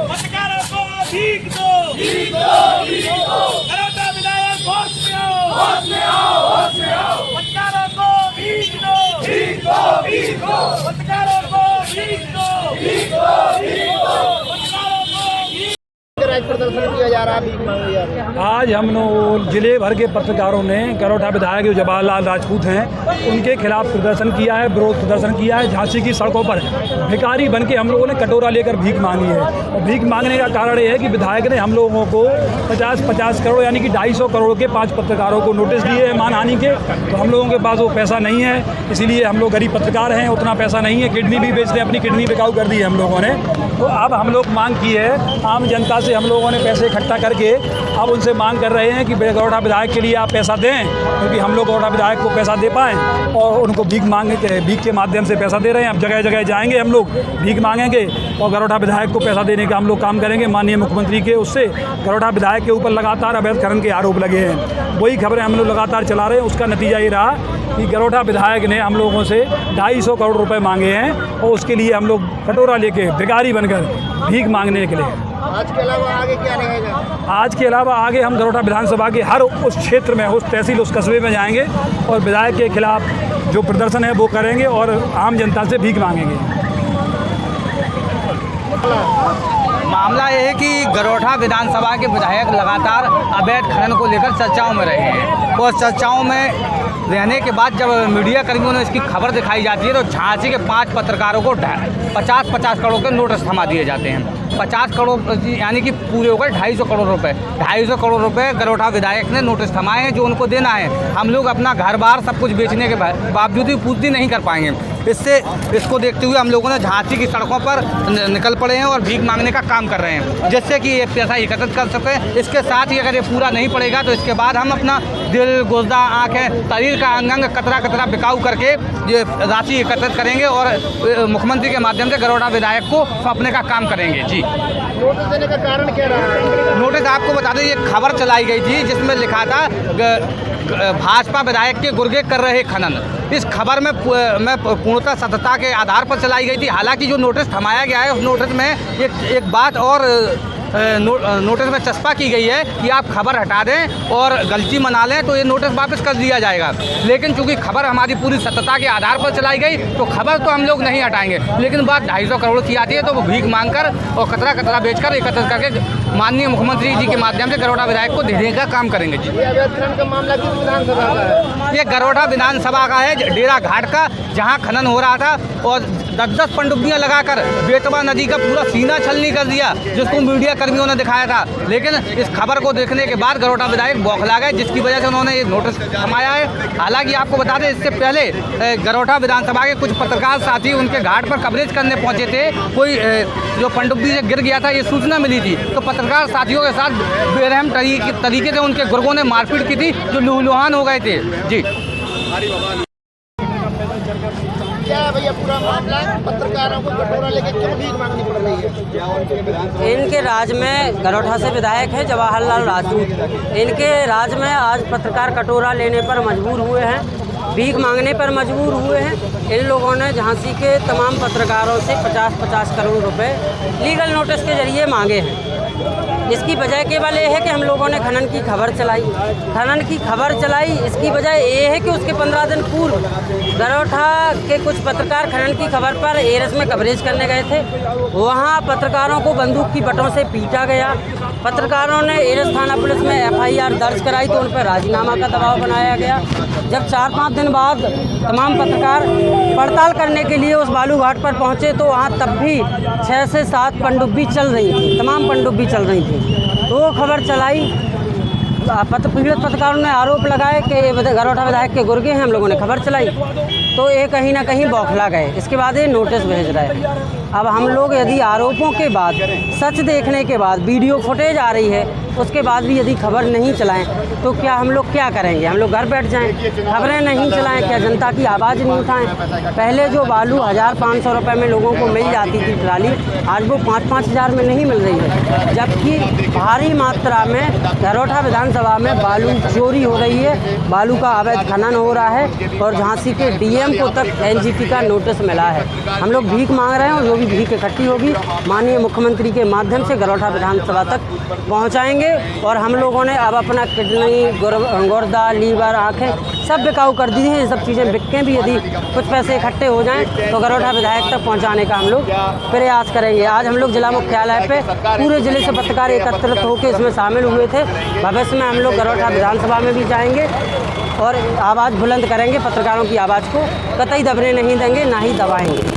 पत्रकारों को भीख दो, भीख दो, भीख दो। नरोत्तम विधायक होश में आओ, होश में आओ, होश में आओ। पत्रकारों को भीख दो, भीख दो, भीख दो। पत्रकारों को भीख दो, भीख दो, भीख दो। पत्रकारों को भीख प्रदर्शन किया जा रहा है, भीख मांगी जा रही है। आज हम लोग जिले भर के पत्रकारों ने गरोठा विधायक जो जवाहरलाल राजपूत हैं उनके खिलाफ प्रदर्शन किया है, विरोध प्रदर्शन किया है। झांसी की सड़कों पर भिखारी बन के हम लोगों ने कटोरा लेकर भीख मांगी है। और भीख मांगने का कारण ये है कि विधायक ने हम लोगों को 50 करोड़ यानी कि 250 करोड़ के 5 पत्रकारों को नोटिस दिए हैं मानहानि के। तो हम लोगों के पास वो पैसा नहीं है, इसीलिए हम लोग गरीब पत्रकार हैं, उतना पैसा नहीं है। किडनी भी बेच रहे हैं, अपनी किडनी बिकाऊ कर दी है हम लोगों ने। तो अब हम लोग मांग की है आम जनता से, हम लोगों ने पैसे इकट्ठा करके अब उनसे मांग कर रहे हैं कि गरोठा विधायक के लिए आप पैसा दें, क्योंकि हम लोग गरोठा विधायक को पैसा दे पाएँ। और उनको भीख के माध्यम से पैसा दे रहे हैं। अब जगह जगह जाएंगे, हम लोग भीख मांगेंगे और गरोठा विधायक को पैसा देने का हम लोग काम करेंगे। माननीय मुख्यमंत्री के उससे गरोठा विधायक के ऊपर लगातार अवैध खनन के आरोप लगे हैं, वही खबरें हम लोग लगातार चला रहे हैं। उसका नतीजा ये रहा कि गरोठा विधायक ने हम लोगों से 250 करोड़ रुपए मांगे हैं और उसके लिए हम लोग कटोरा लेके भिखारी बनकर भीख मांगने निकले हैं। आज के अलावा आगे क्या रहेगा? आज के अलावा आगे हम गरोठा विधानसभा के हर उस क्षेत्र में, उस तहसील, उस कस्बे में जाएंगे और विधायक के खिलाफ जो प्रदर्शन है वो करेंगे और आम जनता से भीख मांगेंगे। मामला यह है कि गरोठा विधानसभा के विधायक लगातार अवैध खनन को लेकर चर्चाओं में रहे हैं और चर्चाओं में रहने के बाद जब मीडिया कर्मियों ने इसकी खबर दिखाई जाती है तो झांसी के 5 पत्रकारों को 50 करोड़ के नोटिस थमा दिए जाते हैं। 50 करोड़ यानी कि पूरे होकर 250 करोड़ रुपए, 250 करोड़ रुपए गरोठा विधायक ने नोटिस थमाए हैं जो उनको देना है। हम लोग अपना घर बार सब कुछ बेचने के बावजूद भी पूर्ति नहीं कर पाएंगे। इसको देखते हुए हम लोगों ने झांसी की सड़कों पर निकल पड़े हैं और भीख मांगने का काम कर रहे हैं, जिससे कि ये पैसा एकत्रित कर सकें। इसके साथ ही अगर ये पूरा नहीं पड़ेगा तो इसके बाद हम अपना दिल, गुर्दा, आँखें, शरीर का अंग कतरा कतरा बिकाऊ करके ये राशि एकत्रित करेंगे और मुख्यमंत्री के माध्यम से गरोठा विधायक को सौंपने का काम करेंगे। जी, नोटिस देने का कारण क्या रहा? नोटिस आपको बता दें, ये खबर चलाई गई थी जिसमें लिखा था भाजपा विधायक के गुर्गे कर रहे खनन। इस खबर में पूर्णतः सत्यता के आधार पर चलाई गई थी। हालांकि जो नोटिस थमाया गया है उस नोटिस में एक बात और नोटिस में चस्पा की गई है कि आप खबर हटा दें और गलती मना लें तो ये नोटिस वापस कर दिया जाएगा। लेकिन चूंकि खबर हमारी पूरी सत्यता के आधार पर चलाई गई तो खबर तो हम लोग नहीं हटाएंगे, लेकिन बात 250 करोड़ की आती है तो वो भीख मांगकर और कतरा कतरा बेचकर एकत्रित करके माननीय मुख्यमंत्री जी के माध्यम से गरोठा विधायक को देने का काम करेंगे। जी, ये अवैध खनन का मामला किस विधानसभा का है? ये गरोठा विधानसभा का है, डेरा घाट का, जहाँ खनन हो रहा था और 10-10 पनडुब्बियाँ लगाकर बेतवा नदी का पूरा सीना छलनी कर दिया, जिसको मीडिया कर्मियों ने दिखाया था। लेकिन इस खबर को देखने के बाद गरोठा विधायक बौखला गए, जिसकी वजह से उन्होंने ये नोटिस थमाया है। हालांकि आपको बता दें, इससे पहले गरोठा विधानसभा के कुछ पत्रकार साथी उनके घाट पर कवरेज करने पहुंचे थे। कोई जो पनडुब्बी से गिर गया था ये सूचना मिली थी, तो पत्रकार साथियों के साथ बेरहम तरीके से उनके गुर्गों ने मारपीट की थी जो लूहलुहान हो गए थे। जी, क्या है भैया पूरा मामला? पत्रकारों को कटोरा लेके क्यों भीख मांगनी पड़ रही है? इनके राज में गरोठा से विधायक है जवाहरलाल राजपूत। इनके राज में आज पत्रकार कटोरा लेने पर मजबूर हुए हैं, भीख मांगने पर मजबूर हुए हैं। इन लोगों ने झांसी के तमाम पत्रकारों से 50-50 करोड़ रुपए लीगल नोटिस के जरिए मांगे हैं। इसकी वजह केवल ये है कि हम लोगों ने खनन की खबर चलाई। इसकी वजह ये है कि उसके 15 दिन पूर्व गरोठा के कुछ पत्रकार खनन की खबर पर एरस में कवरेज करने गए थे। वहाँ पत्रकारों को बंदूक की बटों से पीटा गया। पत्रकारों ने एरस थाना पुलिस में FIR दर्ज कराई तो उन पर राजीनामा का दबाव बनाया गया। जब 4-5 दिन बाद तमाम पत्रकार पड़ताल करने के लिए उस बालू घाट पर पहुँचे तो वहाँ तब भी 6 से 7 पनडुब्बी चल रही थी, तमाम पनडुब्बी चल रही थी। तो वो खबर चलाई, पीड़ित पत्रकारों ने आरोप लगाए कि गरोठा विधायक के गुर्गे हैं। हम लोगों ने खबर चलाई तो ये कहीं ना कहीं बौखला गए। इसके बाद ये नोटिस भेज रहे हैं। अब हम लोग यदि आरोपों के बाद, सच देखने के बाद, वीडियो फुटेज आ रही है, उसके बाद भी यदि खबर नहीं चलाएं तो क्या हम लोग क्या करेंगे? हम लोग घर बैठ जाएं, खबरें नहीं चलाएं, क्या जनता की आवाज़ नहीं उठाएं? पहले जो बालू 1,500 रुपये में लोगों को मिल जाती थी ट्राली, आज वो 5-5 हज़ार में नहीं मिल रही है, जबकि भारी मात्रा में गरोठा विधानसभा में बालू चोरी हो रही है, बालू का अवैध खनन हो रहा है और झांसी के डीएम को तक एनजीटी का नोटिस मिला है। हम लोग भीख मांग रहे हैं और जो भी भीख इकट्ठी होगी माननीय मुख्यमंत्री के माध्यम से गरोठा विधानसभा तक पहुंचाएंगे। और हम लोगों ने अब अपना किडनी, गुर्दा, लीवर, आँखें सब बिकाऊ कर दी हैं। ये सब चीज़ें बिक के भी यदि कुछ पैसे इकट्ठे हो जाएं तो गरोठा विधायक तक पहुंचाने का हम लोग प्रयास करेंगे। आज हम लोग जिला मुख्यालय पे पूरे ज़िले से पत्रकार एकत्रित होकर इसमें शामिल हुए थे। भविष्य में हम लोग गरोठा विधानसभा में भी जाएंगे और आवाज़ बुलंद करेंगे, पत्रकारों की आवाज़ को कतई दबने नहीं देंगे, ना ही दबाएंगे।